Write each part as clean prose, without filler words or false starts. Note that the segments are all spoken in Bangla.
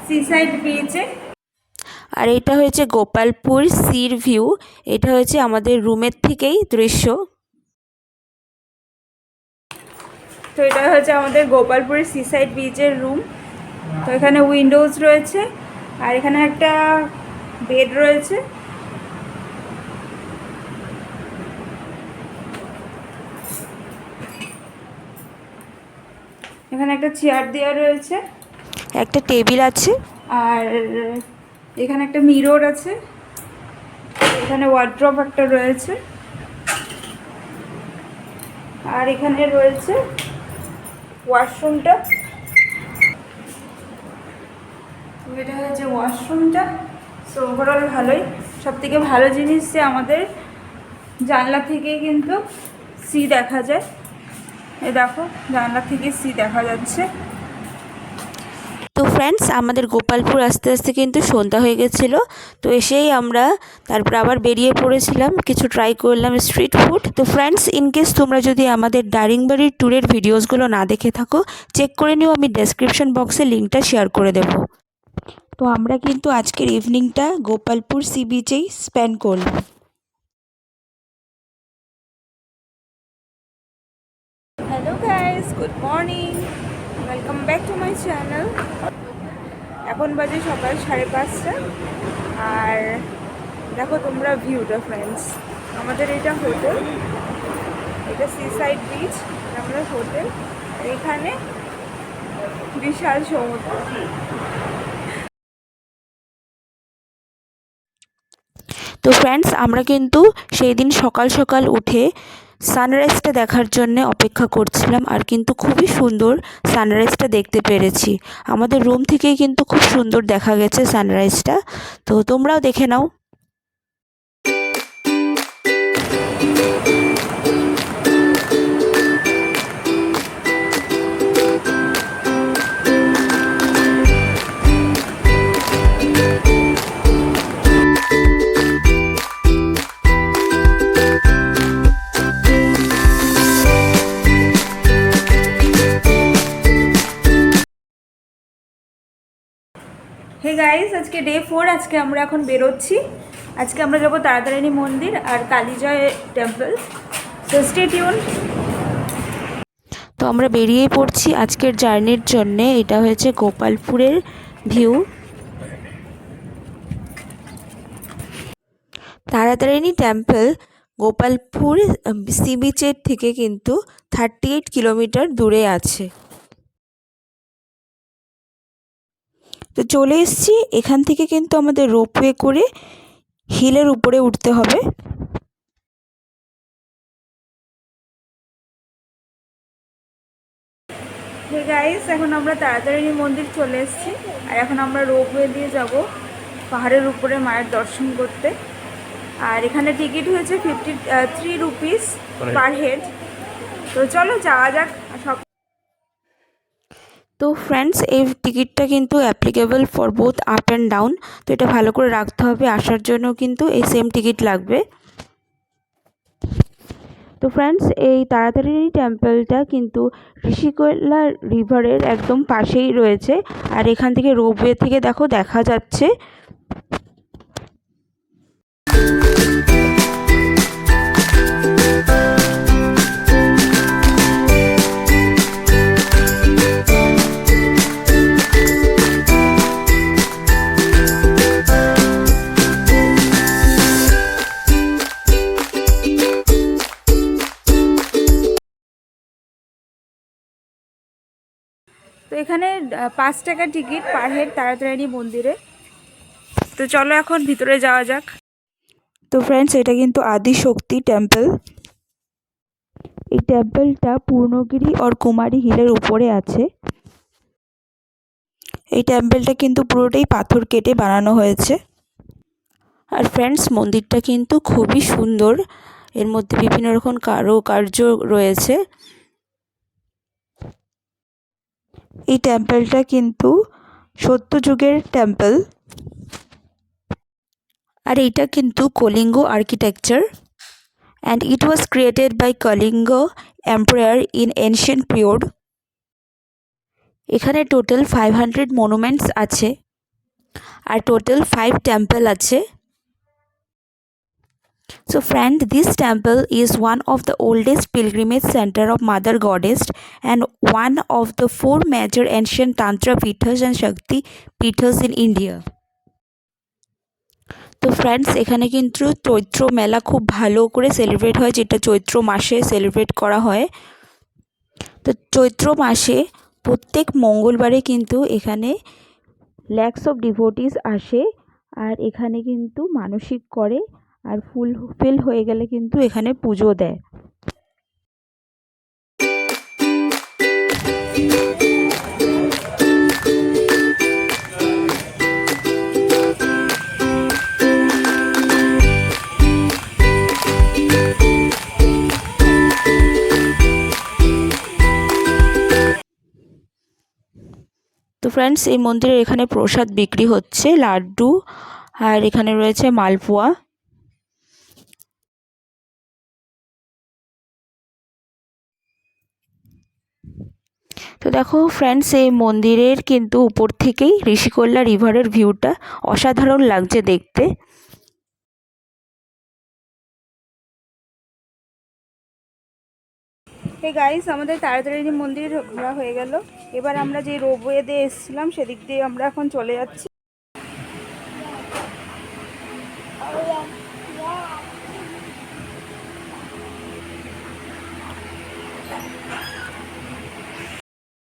সিসাইড বিচে। আর এটা হয়েছে গোপালপুর সির ভিউ। এটা হয়েছে আমাদের রুমের থেকেই দৃশ্য। তো এটা হচ্ছে আমাদের গোপালপুরের সিসাইড বিচের রুম। তো এখানে উইন্ডোজ রয়েছে আর এখানে একটা বেড রয়েছে। এখানে একটা চেয়ার দেওয়া রয়েছে, একটা টেবিল আছে, আর এখানে একটা মিরর আছে। এখানে ওয়ার্ড্রপ একটা রয়েছে, আর এখানে রয়েছে ওয়াশরুমটা। এটা হচ্ছে ওয়াশরুমটা। সো ওভারঅল ভালোই। সবথেকে ভালো জিনিস যে আমাদের জানলা থেকে কিন্তু সি দেখা যায়। এই দেখো, জানলা থেকে সি দেখা যাচ্ছে। তো ফ্রেন্ডস, আমাদের গোপালপুর আস্তে আস্তে কিন্তু সন্ধ্যা হয়ে গেছিলো। তো এসেই আমরা তারপর আবার বেরিয়ে পড়েছিলাম, কিছু ট্রাই করলাম স্ট্রিট ফুড। তো ফ্রেন্ডস, ইনকেস তোমরা যদি আমাদের দারিংবাড়ির ট্যুরের ভিডিওসগুলো না দেখে থাকো, চেক করে নিও, আমি ডেসক্রিপশন বক্সে লিঙ্কটা শেয়ার করে দেবো। তো আমরা কিন্তু আজকের ইভিনিংটা গোপালপুর সি বিচেই স্পেন্ড করলাম। Hello guys, good morning, welcome back to my channel. এখন বাজে সকাল 5:30, আর দেখো তোমরা ভিউটা ফ্রেন্ডস। আমাদের এটা হোটেল, এটা সিসাইড বিচ, আমরা হোটেল। এখানে বিশাল সমুদ্র। তো ফ্রেন্ডস, আমরা কিন্তু সেই দিন সকাল সকাল উঠে সানরাইজটা দেখার জন্য অপেক্ষা করছিলাম, আর কিন্তু খুবই সুন্দর সানরাইজটা দেখতে পেরেছি। আমাদের রুম থেকেই কিন্তু খুব সুন্দর দেখা গেছে সানরাইজটা। তো তোমরাও দেখে নাও। হে গাইস, আজকে ডে 4। আজকে আমরা এখন বেরোচ্ছি। আজকে আমরা যাবো তারাতারিণী মন্দির আর Kalijai temple. So stay tuned. তো আমরা বেরিয়ে পড়ছি আজকের জার্নির জন্যে। এটা হয়েছে গোপালপুরের view. Taratarini temple Gopalpur sea বিচের থেকে কিন্তু 38 কিলোমিটার দূরে আছে। তো চলে এসেছি। এখান থেকে কিন্তু আমাদের রোপওয়ে করে হিলের উপরে উঠতে হবে। হে গাইস, এখন আমরা তারাতারিণী মন্দির চলে এসেছি, আর এখন আমরা রোপওয়ে দিয়ে যাব পাহাড়ের উপরে মায়ের দর্শন করতে। আর এখানে টিকিট হয়েছে 53 রুপিস পার হেড। তো চলো যাওয়া যাক। সব তো ফ্রেন্ডস, এই টিকিটটা কিন্তু applicable for both up and down. তো এটা ভালো করে রাখতে হবে, আসার জন্য কিন্তু এই সেম টিকিট লাগবে। তো ফ্রেন্ডস, এই তারাতারিণী টেম্পলটা কিন্তু ঋষিকোলা রিভারের একদম পাশেই রয়েছে, আর এখান থেকে রোপওয়ে থেকে দেখো দেখা যাচ্ছে। তো এখানে 5 টাকা টিকিট পার হেড তারাতারিণী মন্দিরে। তো চলো এখন ভিতরে যাওয়া যাক। তো ফ্রেন্ডস, এটা কিন্তু আদিশক্তি টেম্পল। এই টেম্পলটা পূর্ণগিরি আর কুমারী হিলের উপরে আছে। এই টেম্পলটা কিন্তু পুরোটাই পাথর কেটে বানানো হয়েছে। আর ফ্রেন্ডস, মন্দিরটা কিন্তু খুবই সুন্দর। এর মধ্যে বিভিন্ন রকম কারুকার্য রয়েছে। এই টেম্পলটা কিন্তু সত্যযুগের টেম্পল, আর এইটা কিন্তু Kalinga architecture, and it was created by Kalinga Emperor in ancient period. এখানে টোটাল 500 মনুমেন্টস আছে। আর টোটাল 5 টেম্পল আছে। So friend, this temple is one of the oldest pilgrimage center of Mother Goddess and one of the 4 major ancient Tantra Pithas and Shakti Pithas in India. তো ফ্রেন্ডস, এখানে কিন্তু চৈত্র মেলা খুব ভালো করে সেলিব্রেট হয়, যেটা চৈত্র মাসে সেলিব্রেট করা হয়। তো চৈত্র মাসে প্রত্যেক মঙ্গলবারে কিন্তু এখানে ল্যাক্স অফ ডিভোটিস আসে আর এখানে কিন্তু মানসিক করে আর ফুলফিল হয়ে গেলে কিন্তু এখানে পুজো দেয়। তো ফ্রেন্ডস, এই মন্দিরের এখানে প্রসাদ বিক্রি হচ্ছে, লাড্ডু আর এখানে রয়েছে মালপোয়া। তো দেখো ফ্রেন্ডস, এই মন্দিরের কিন্তু উপর থেকেই ঋষিকোল্লা রিভারের ভিউটা অসাধারণ লাগছে দেখতে। এই গাইস, আমাদের তারাতারিণী মন্দির ঘোরা হয়ে গেল। এবার আমরা যে রোপওয়ে দিয়ে এসেছিলাম সেদিক দিয়ে আমরা এখন চলে যাচ্ছি।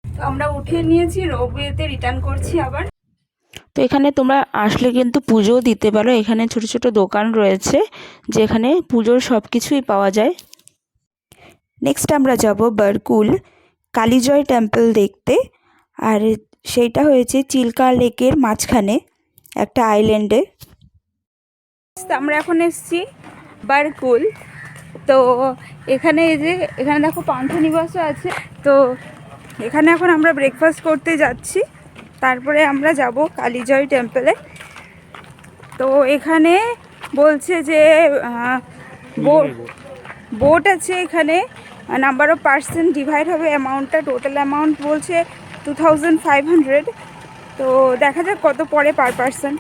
তো আমরা উঠিয়ে নিয়েছি, রোপওয়েতে রিটার্ন করছি আবার। তো এখানে তোমরা আসলে কিন্তু পুজো দিতে পারো, এখানে ছোট ছোট দোকান রয়েছে যেখানে পুজোর সব কিছুই পাওয়া যায়। নেক্সট আমরা যাব বরকুল কালিজয় টেম্পল দেখতে, আর সেইটা হয়েছে চিল্কা লেকের মাঝখানে একটা আইল্যান্ডে। আমরা এখন এসেছি বরকুল। তো এখানে এই যে এখানে দেখো পান্থনিবাসও আছে। তো এখানে এখন আমরা ব্রেকফাস্ট করতে যাচ্ছি, তারপরে আমরা যাব কালিজয় টেম্পলে। তো এখানে বলছে যে বোট আছে এখানে, নাম্বার অফ পার্সন ডিভাইড হবে অ্যামাউন্টটা, টোটাল অ্যামাউন্ট বলছে 2500। তো দেখা যাক কত পড়ে পার পার্সন।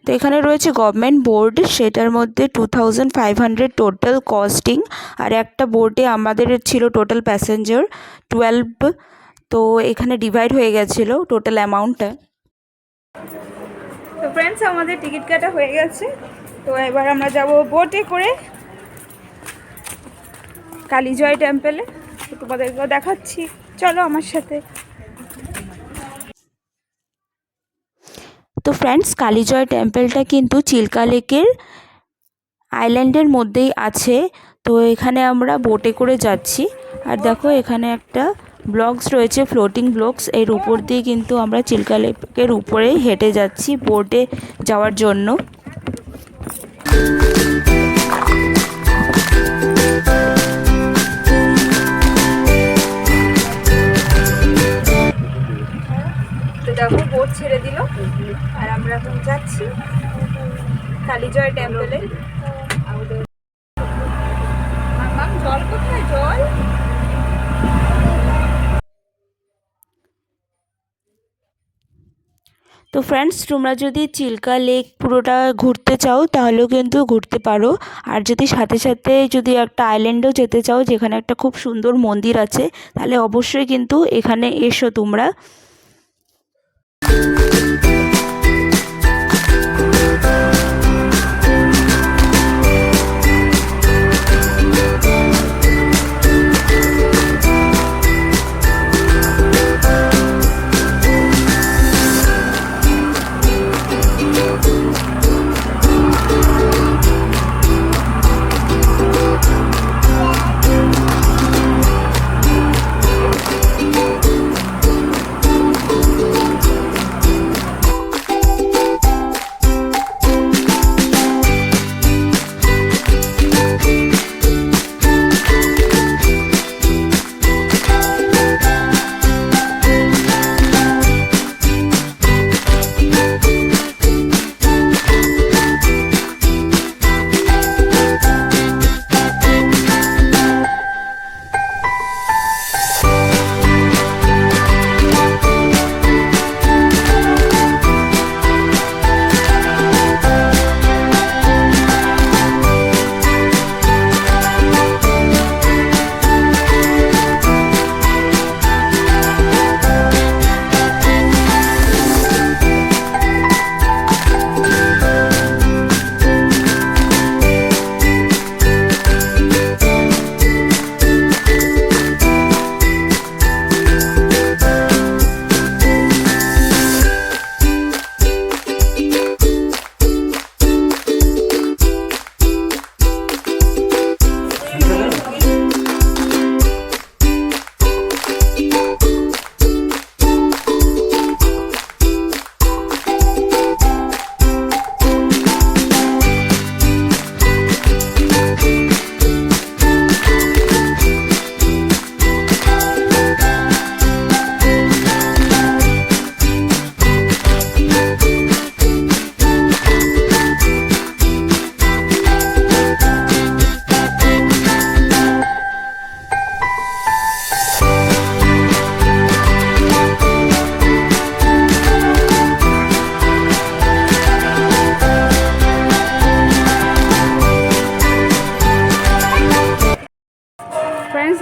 তো এখানে রয়েছে গভর্নমেন্ট বোর্ড, সেটার মধ্যে 2500 টোটাল কস্টিং, আর একটা বোর্ডে আমাদের ছিল টোটাল প্যাসেঞ্জার 12। তো এখানে ডিভাইড হয়ে গেছিলো টোটাল অ্যামাউন্টটা। তো ফ্রেন্ডস, আমাদের টিকিট কাটা হয়ে গেছে। তো এবার আমরা যাব বোটে করে কালিজয় টেম্পলে। তোমাদেরকেও দেখাচ্ছি, চলো আমার সাথে। তো ফ্রেন্ডস, কালিজয় টেম্পলটা কিন্তু চিল্কা লেকের আইল্যান্ডের মধ্যেই আছে। তো এখানে আমরা বোটে করে যাচ্ছি, আর দেখো এখানে একটা ব্লকস রয়েছে, ফ্লোটিং ব্লকস, এর উপর দিয়ে কিন্তু আমরা চিল্কা লেকের উপরেই হেঁটে যাচ্ছি বোটে যাওয়ার জন্য। তো দেখো বোট ছেড়ে দিল আর আমরা এখন যাচ্ছি কালিজয় টেম্পলে। জল কোথায়? জল তো ফ্রেন্ডস, তোমরা যদি চিল্কা লেক পুরোটা ঘুরতে চাও তাহলেও কিন্তু ঘুরতে পারো, আর যদি সাথে সাথে যদি একটা আইল্যান্ডেও যেতে চাও যেখানে একটা খুব সুন্দর মন্দির আছে, তাহলে অবশ্যই কিন্তু এখানে এসো তোমরা।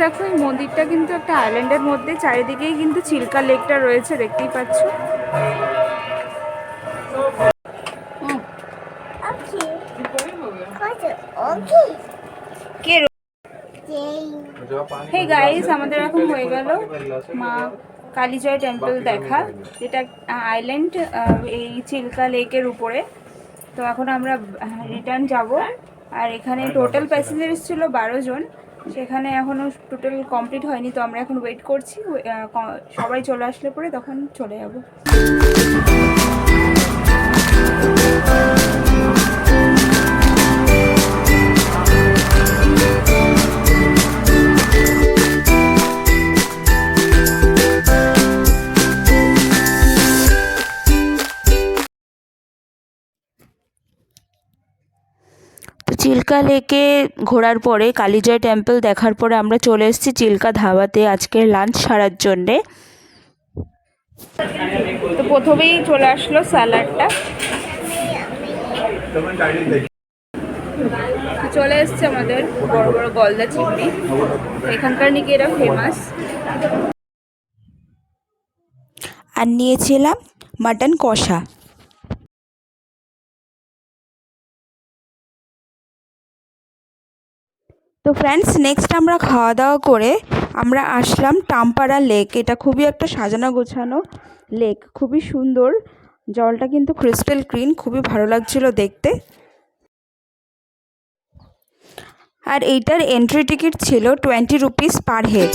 দেখো এই মন্দিরটা কিন্তু একটা আইল্যান্ডের মধ্যে, চারিদিকেই কিন্তু চিল্কা লেকটা রয়েছে, দেখতেই পাচ্ছ। হে গাইস, আমাদের এখন হয়ে গেল মা কালিজয় টেম্পল দেখা, যেটা আইল্যান্ড এই চিল্কা লেকের উপরে। তো এখন আমরা রিটার্ন যাব। আর এখানে টোটাল প্যাসেঞ্জার্স ছিল 12 জন, সেখানে এখনও টোটাল কমপ্লিট হয়নি। তো আমরা এখন ওয়েট করছি, সবাই চলে আসলে পরে তখন চলে যাব। চিল্কা লেকে ঘোরার পরে, কালিজয় টেম্পল দেখার পরে আমরা চলে এসেছি চিল্কা ধাবাতে আজকের লাঞ্চ সারার জন্যে। তো প্রথমেই চলে আসলো স্যালাডটা, চলে এসছে আমাদের বড় বড় গলদা চিংড়ি, এখানকার নাকি এরা ফেমাস। আর নিয়েছিলাম মাটন কষা। তো ফ্রেন্ডস, নেক্সট আমরা খাওয়া দাওয়া করে আমরা আসলাম টাম্পারা লেক। এটা খুবই একটা সাজানো গোছানো লেক, খুবই সুন্দর, জলটা কিন্তু ক্রিস্টাল ক্লিন, খুবই ভালো লাগছিল দেখতে। আর এইটার এন্ট্রি টিকিট ছিল 20 রুপিস পার হেড।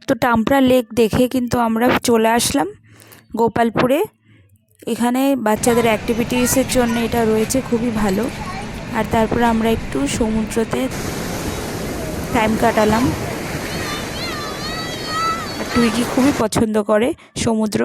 তো টাম্পারা লেক দেখে কিন্তু আমরা চলে আসলাম গোপালপুরে। এখানে বাচ্চাদের অ্যাক্টিভিটিসের জন্য এটা রয়েছে, খুবই ভালো। আর তারপরে আমরা একটু সমুদ্রতে টাইম কাটালাম। আর টুইকি খুবই পছন্দ করে সমুদ্র।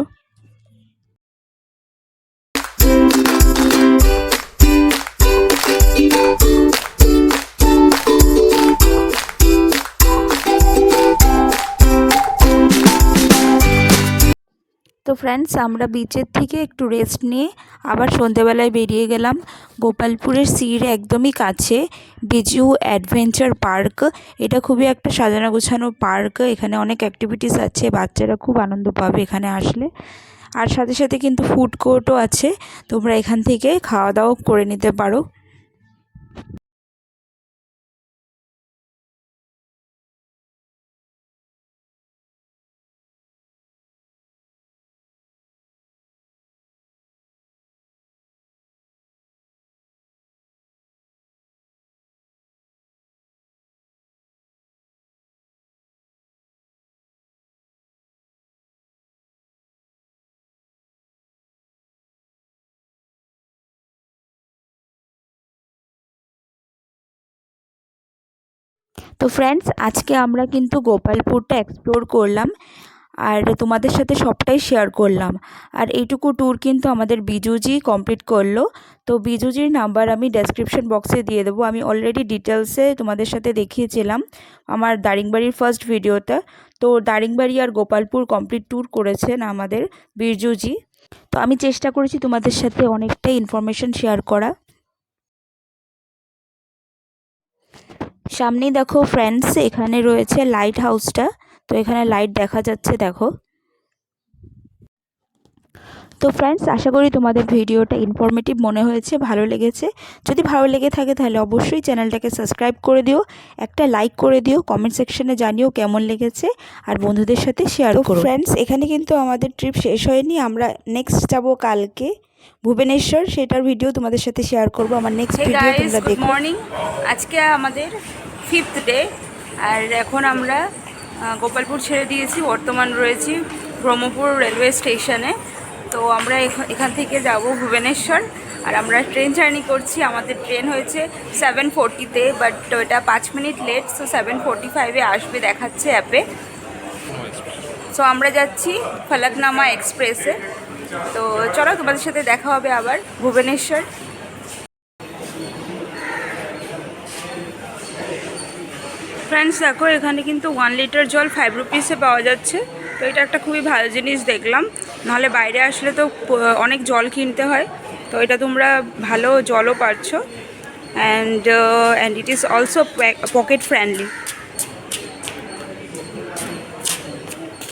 তো ফ্রেন্ডস, আমরা বিচের থেকে একটু রেস্ট নিয়ে আবার সন্ধেবেলায় বেরিয়ে গেলাম গোপালপুরের সির একদমই কাছে বিজু অ্যাডভেঞ্চার পার্ক। এটা খুবই একটা সাজানো গোছানো পার্ক, এখানে অনেক অ্যাক্টিভিটিস আছে, বাচ্চারা খুব আনন্দ পাবে এখানে আসলে। আর সাথে সাথে কিন্তু ফুড কোর্টও আছে, তোমরা এখান থেকে খাওয়া দাওয়া করে নিতে পারো। তো ফ্রেন্ডস, আজকে আমরা কিন্তু গোপালপুরটা এক্সপ্লোর করলাম আর তোমাদের সাথে সবটাই শেয়ার করলাম। আর এইটুকু ট্যুর কিন্তু আমাদের বিজুজি কমপ্লিট করলো। তো বিজুজির নাম্বার আমি ডেসক্রিপশন বক্সে দিয়ে দেবো। আমি অলরেডি ডিটেলসে তোমাদের সাথে দেখিয়েছিলাম আমার দারিংবাড়ির ফার্স্ট ভিডিওটা। তো দারিংবাড়ি আর গোপালপুর কমপ্লিট ট্যুর করেছেন আমাদের বিজুজি। তো আমি চেষ্টা করেছি তোমাদের সাথে অনেকটাই ইনফরমেশন শেয়ার করা। সামনেই দেখো ফ্রেন্ডস, এখানে রয়েছে লাইট হাউসটা। তো এখানে লাইট দেখা যাচ্ছে, দেখো। তো ফ্রেন্ডস, আশা করি তোমাদের ভিডিওটা ইনফরমেটিভ মনে হয়েছে, ভালো লেগেছে। যদি ভালো লেগে থাকে তাহলে অবশ্যই চ্যানেলটাকে সাবস্ক্রাইব করে দিও, একটা লাইক করে দিও, কমেন্ট সেকশনে জানিও কেমন লেগেছে, আর বন্ধুদের সাথে শেয়ার করো। ফ্রেন্ডস, এখানে কিন্তু আমাদের ট্রিপ শেষ হয়নি, আমরা নেক্সট যাব কালকে ভুবনেশ্বর, সেটার ভিডিও তোমাদের সাথে শেয়ার করব আমার নেক্সট ভিডিও, তোমরা দেখো। গুড মর্নিং, আজকে আমাদের 5th ডে। আর এখন আমরা গোপালপুর ছেড়ে দিয়েছি, বর্তমান রয়েছি ব্রহ্মপুর রেলওয়ে স্টেশনে। তো আমরা এখান থেকে যাব ভুবনেশ্বর। আর আমরা ট্রেন জার্নি করছি। আমাদের ট্রেন হয়েছে 7:40-তে, বাট ওটা 5 মিনিট লেট, সো 7:45-এ আসবে দেখাচ্ছে অ্যাপে। সো আমরা যাচ্ছি ফলকনামা এক্সপ্রেসে। তো চলো, তোমাদের সাথে দেখা হবে আবার ভুবনেশ্বর। ফ্রেন্ডস দেখো, এখানে কিন্তু 1 লিটার জল 5 রুপিসে পাওয়া যাচ্ছে। তো এটা একটা খুবই ভালো জিনিস দেখলাম, নাহলে বাইরে আসলে তো অনেক জল কিনতে হয়। তো এটা তোমরা ভালো জলও পাচ্ছ, and it is also pocket friendly.